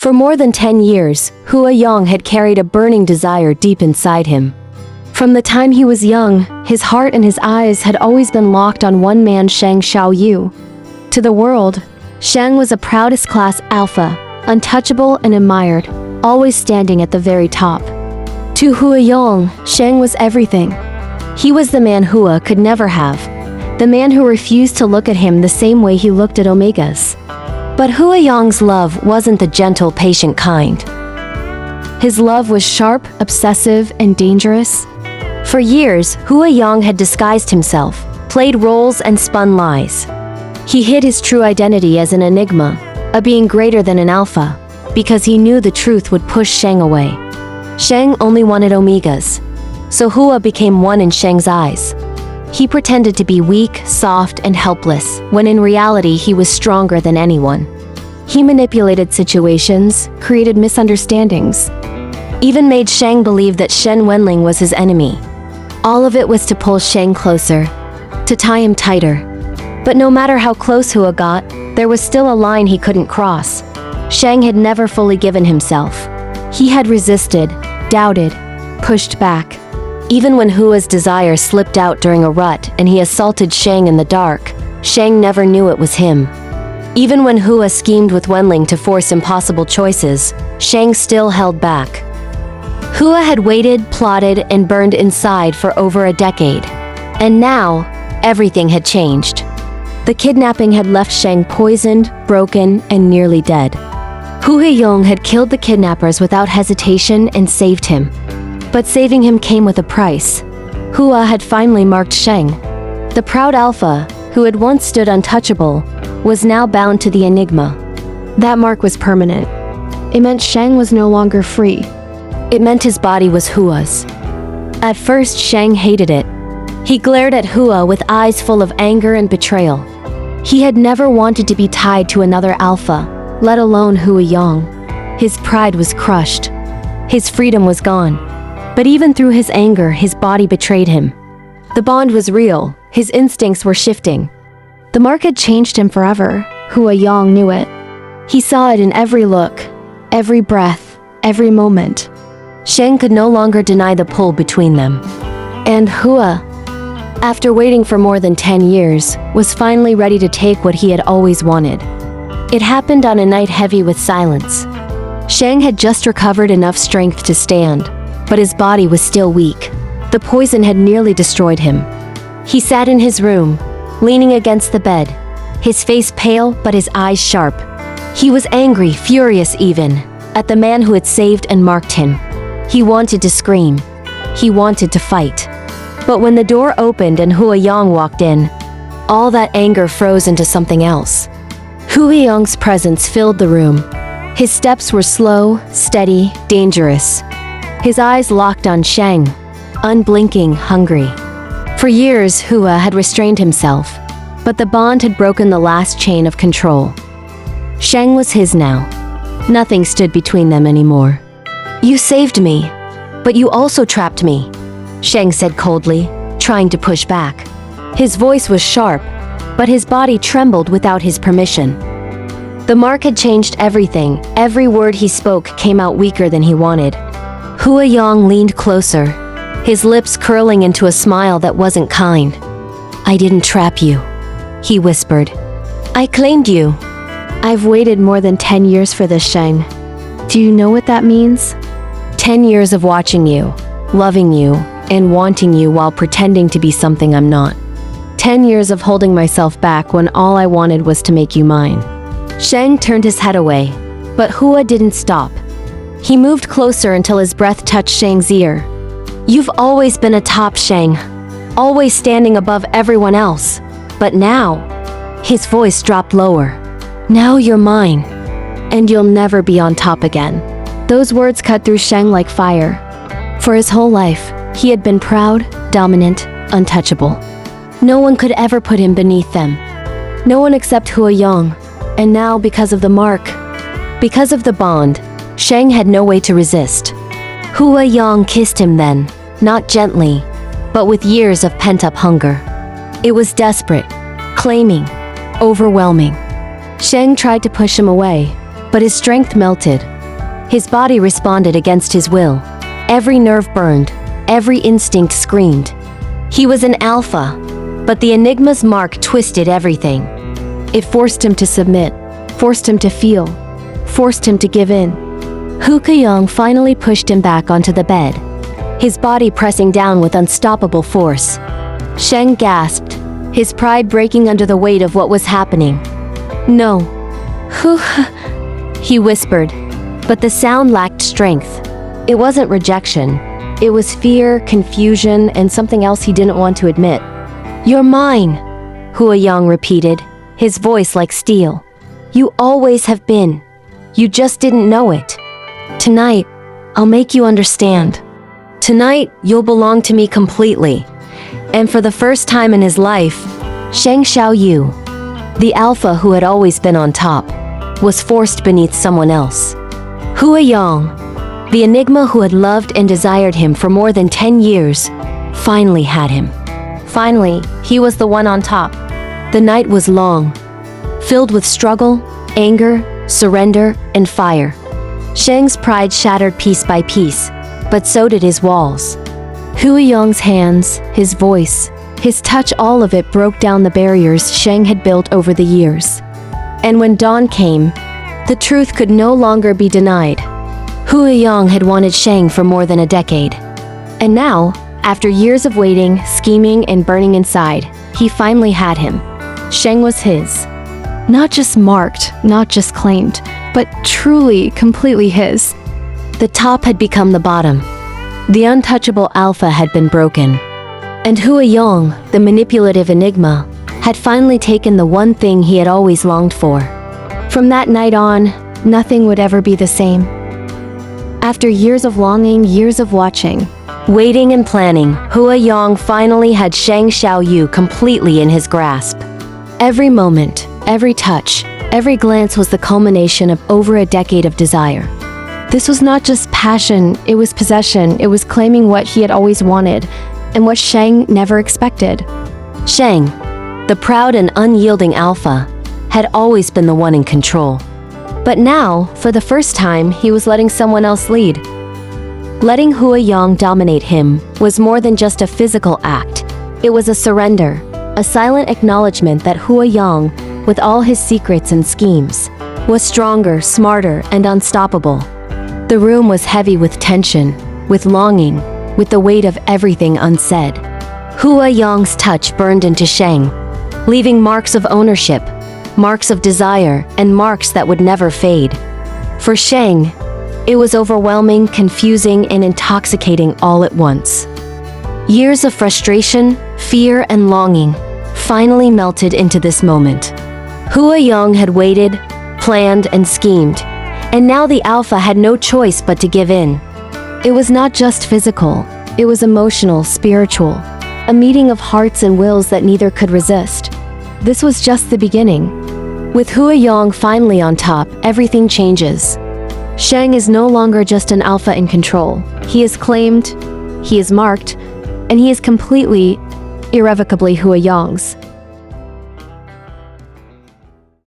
For more than 10 years, Hua Yong had carried a burning desire deep inside him. From the time he was young, his heart and his eyes had always been locked on one man, Sheng Shao You. To the world, Sheng was a proudest class alpha, untouchable and admired, always standing at the very top. To Hua Yong, Sheng was everything. He was the man Hua could never have, the man who refused to look at him the same way he looked at Omega's. But Hua Yong's love wasn't the gentle, patient kind. His love was sharp, obsessive, and dangerous. For years, Hua Yong had disguised himself, played roles and spun lies. He hid his true identity as an enigma, a being greater than an alpha, because he knew the truth would push Sheng away. Sheng only wanted Omegas, so Hua became one in Sheng's eyes. He pretended to be weak, soft, and helpless, when in reality he was stronger than anyone. He manipulated situations, created misunderstandings, even made Sheng believe that Shen Wenling was his enemy. All of it was to pull Sheng closer, to tie him tighter. But no matter how close Hua got, there was still a line he couldn't cross. Sheng had never fully given himself. He had resisted, doubted, pushed back. Even when Hua's desire slipped out during a rut and he assaulted Sheng in the dark, Sheng never knew it was him. Even when Hua schemed with Wenling to force impossible choices, Sheng still held back. Hua had waited, plotted, and burned inside for over a decade. And now, everything had changed. The kidnapping had left Sheng poisoned, broken, and nearly dead. Hua Yong had killed the kidnappers without hesitation and saved him. But saving him came with a price. Hua had finally marked Sheng. The proud alpha, who had once stood untouchable, was now bound to the enigma. That mark was permanent. It meant Sheng was no longer free. It meant his body was Hua's. At first, Sheng hated it. He glared at Hua with eyes full of anger and betrayal. He had never wanted to be tied to another alpha, let alone Hua Yong. His pride was crushed. His freedom was gone. But even through his anger, his body betrayed him. The bond was real. His instincts were shifting. The mark had changed him forever. Hua Yong knew it. He saw it in every look, every breath, every moment. Sheng could no longer deny the pull between them. And Hua, after waiting for more than 10 years, was finally ready to take what he had always wanted. It happened on a night heavy with silence. Sheng had just recovered enough strength to stand, but his body was still weak. The poison had nearly destroyed him. He sat in his room, leaning against the bed, his face pale but his eyes sharp. He was angry, furious even, at the man who had saved and marked him. He wanted to scream. He wanted to fight. But when the door opened and Hua Yong walked in, all that anger froze into something else. Hua Yong's presence filled the room. His steps were slow, steady, dangerous. His eyes locked on Sheng, unblinking, hungry. For years, Hua had restrained himself, but the bond had broken the last chain of control. Sheng was his now. Nothing stood between them anymore. "You saved me, but you also trapped me," Sheng said coldly, trying to push back. His voice was sharp, but his body trembled without his permission. The mark had changed everything. Every word he spoke came out weaker than he wanted. Hua Yong leaned closer, his lips curling into a smile that wasn't kind. "I didn't trap you," he whispered. "I claimed you." "I've waited more than 10 years for this, Sheng. Do you know what that means?" 10 years of watching you, loving you, and wanting you while pretending to be something I'm not. 10 years of holding myself back when all I wanted was to make you mine. Sheng turned his head away, but Hua didn't stop. He moved closer until his breath touched Sheng's ear. "You've always been a top, Sheng, always standing above everyone else. But now," his voice dropped lower, "now you're mine, and you'll never be on top again." Those words cut through Sheng like fire. For his whole life, he had been proud, dominant, untouchable. No one could ever put him beneath them. No one except Hua Yong. And now, because of the mark, because of the bond, Sheng had no way to resist. Hua Yong kissed him then, not gently, but with years of pent-up hunger. It was desperate, claiming, overwhelming. Sheng tried to push him away, But his strength melted. His body responded against his will. Every nerve burned. Every instinct screamed. He was an alpha, but the enigma's mark twisted everything. It forced him to submit, forced him to feel, forced him to give in. Hua Yong finally pushed him back onto the bed, his body pressing down with unstoppable force. Sheng gasped, his pride breaking under the weight of what was happening. "No." He whispered, but the sound lacked strength. It wasn't rejection. It was fear, confusion, and something else he didn't want to admit. "You're mine," Hua Yong repeated, his voice like steel. "You always have been. You just didn't know it. Tonight, I'll make you understand. Tonight, you'll belong to me completely." And for the first time in his life, Sheng Shao You, the alpha who had always been on top, was forced beneath someone else. Hua Yong, the enigma who had loved and desired him for more than 10 years, finally had him. Finally, he was the one on top. The night was long, filled with struggle, anger, surrender, and fire. Sheng's pride shattered piece by piece, but so did his walls. Hua Yong's hands, his voice, his touch, all of it broke down the barriers Sheng had built over the years. And when dawn came, the truth could no longer be denied. Hua Yong had wanted Sheng for more than a decade. And now, after years of waiting, scheming, and burning inside, he finally had him. Sheng was his. Not just marked, not just claimed, but truly, completely his. The top had become the bottom. The untouchable alpha had been broken. And Hua Yong, the manipulative enigma, had finally taken the one thing he had always longed for. From that night on, nothing would ever be the same. After years of longing, years of watching, waiting and planning, Hua Yong finally had Sheng Shao You completely in his grasp. Every moment, every touch, every glance was the culmination of over a decade of desire. This was not just passion, it was possession. It was claiming what he had always wanted, and what Sheng never expected. Sheng, the proud and unyielding alpha, had always been the one in control. But now, for the first time, he was letting someone else lead. Letting Hua Yong dominate him was more than just a physical act. It was a surrender, a silent acknowledgement that Hua Yong, with all his secrets and schemes, was stronger, smarter, and unstoppable. The room was heavy with tension, with longing, with the weight of everything unsaid. Hua Yong's touch burned into Sheng, leaving marks of ownership, marks of desire, and marks that would never fade. For Sheng, it was overwhelming, confusing, and intoxicating all at once. Years of frustration, fear, and longing finally melted into this moment. Hua Yong had waited, planned, and schemed, and now the alpha had no choice but to give in. It was not just physical, it was emotional, spiritual, a meeting of hearts and wills that neither could resist. This was just the beginning. With Hua Yong finally on top, everything changes. Sheng is no longer just an alpha in control. He is claimed, he is marked, and he is completely, irrevocably Hua Yong's.